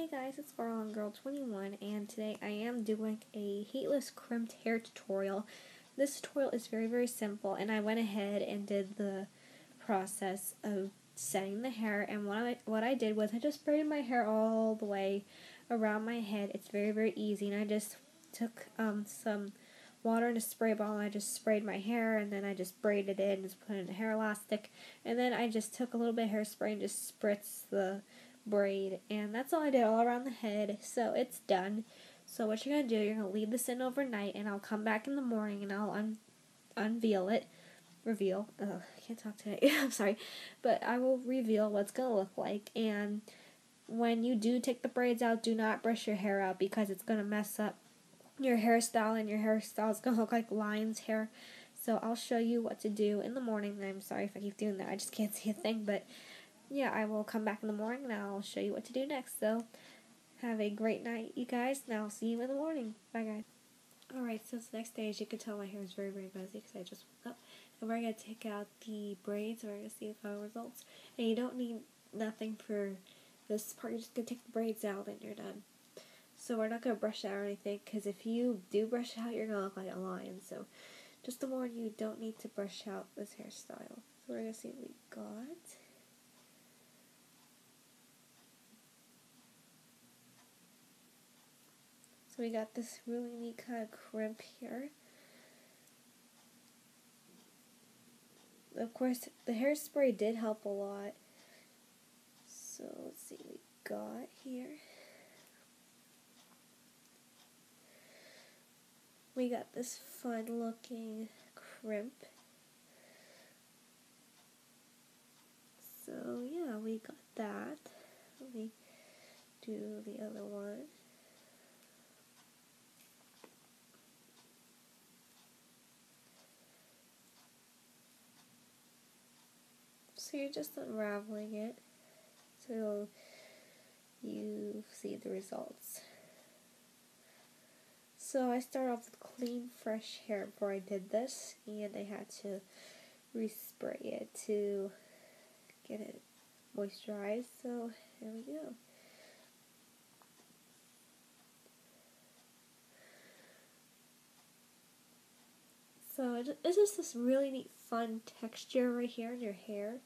Hey guys, it's Girl21 and today I am doing a heatless crimped hair tutorial. This tutorial is very simple and I went ahead and did the process of setting the hair, and what I did was I just braided my hair all the way around my head. It's very easy, and I just took some water in a spray bottle and I just sprayed my hair, and then I just braided it and just put it in a hair elastic, and then I just took a little bit of hairspray and just spritzed the braid, and that's all I did all around the head. So it's done. So what you're gonna do, you're gonna leave this in overnight, and I'll come back in the morning and I'll unveil it. I can't talk today. I'm sorry, but I will reveal what's gonna look like. And when you do take the braids out, do not brush your hair out because it's gonna mess up your hairstyle, and your hairstyle is gonna look like lion's hair. So I'll show you what to do in the morning. I'm sorry if I keep doing that. I just can't see a thing, but yeah, I will come back in the morning and I'll show you what to do next. So have a great night, you guys, and I'll see you in the morning. Bye, guys. Alright, so it's the next day. As you can tell, my hair is very messy because I just woke up. And we're going to take out the braids. We're going to see the final results. And you don't need nothing for this part. You're just going to take the braids out and you're done. So we're not going to brush it out or anything, because if you do brush it out, you're going to look like a lion. So just to warn you, you don't need to brush out this hairstyle. So we're going to see what we got. So we got this really neat kind of crimp here. Of course, the hairspray did help a lot. So let's see what we got here. We got this fun looking crimp. So yeah, we got that. Let me do the other one. So you're just unraveling it till you see the results. So I started off with clean, fresh hair before I did this, and I had to respray it to get it moisturized. So here we go. So it's just this really neat, fun texture right here in your hair.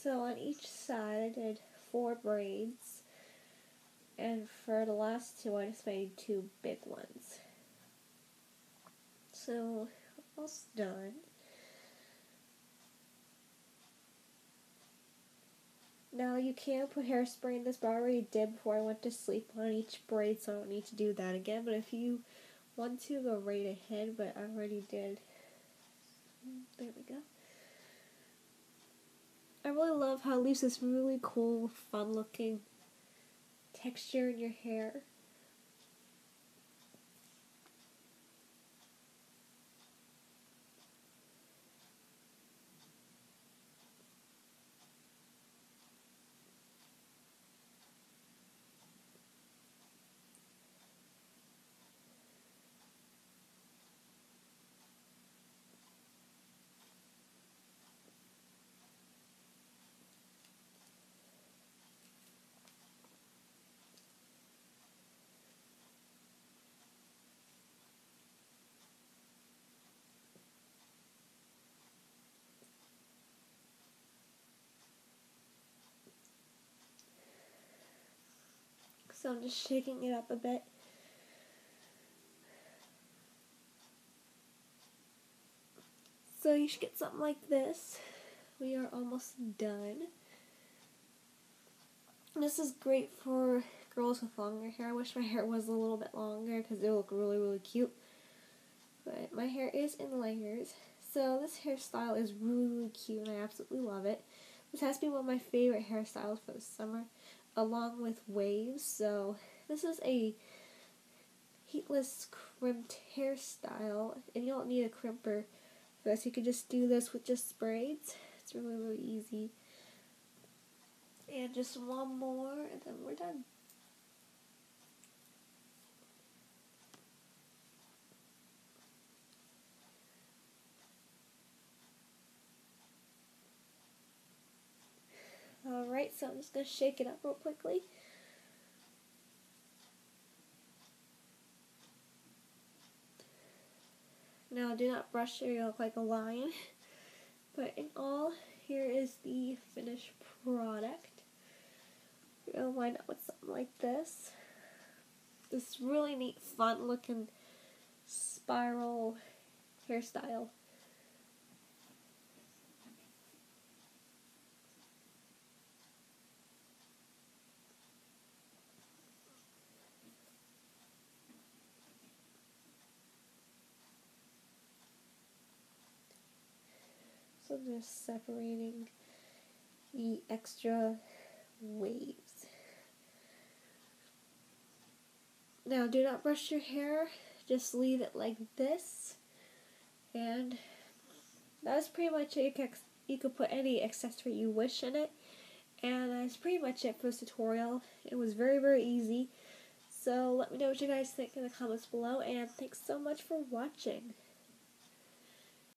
So on each side I did 4 braids, and for the last 2 I just made 2 big ones. So almost done. Now you can put hairspray in this, but I already did before I went to sleep on each braid, so I don't need to do that again. But if you want to, go right ahead, but I already did. There we go. I really love how it leaves this really cool, fun looking texture in your hair. So I'm just shaking it up a bit. So you should get something like this. We are almost done. This is great for girls with longer hair. I wish my hair was a little bit longer because it would look really, really cute. But my hair is in layers. So this hairstyle is really, really cute and I absolutely love it. This has been one of my favorite hairstyles for the summer, along with waves. So this is a heatless crimped hairstyle, and you don't need a crimper for this. You can just do this with just braids. It's really, really easy. And just one more, and then we're done. Alright, so I'm just going to shake it up real quickly. Now, do not brush it, you look like a lion. But in all, here is the finished product. You're going to wind up with something like this. This really neat, fun looking spiral hairstyle. So I'm just separating the extra waves. Now do not brush your hair, just leave it like this. And that's pretty much it. You could put any accessory you wish in it. And that's pretty much it for this tutorial. It was very, very easy. So let me know what you guys think in the comments below, and thanks so much for watching.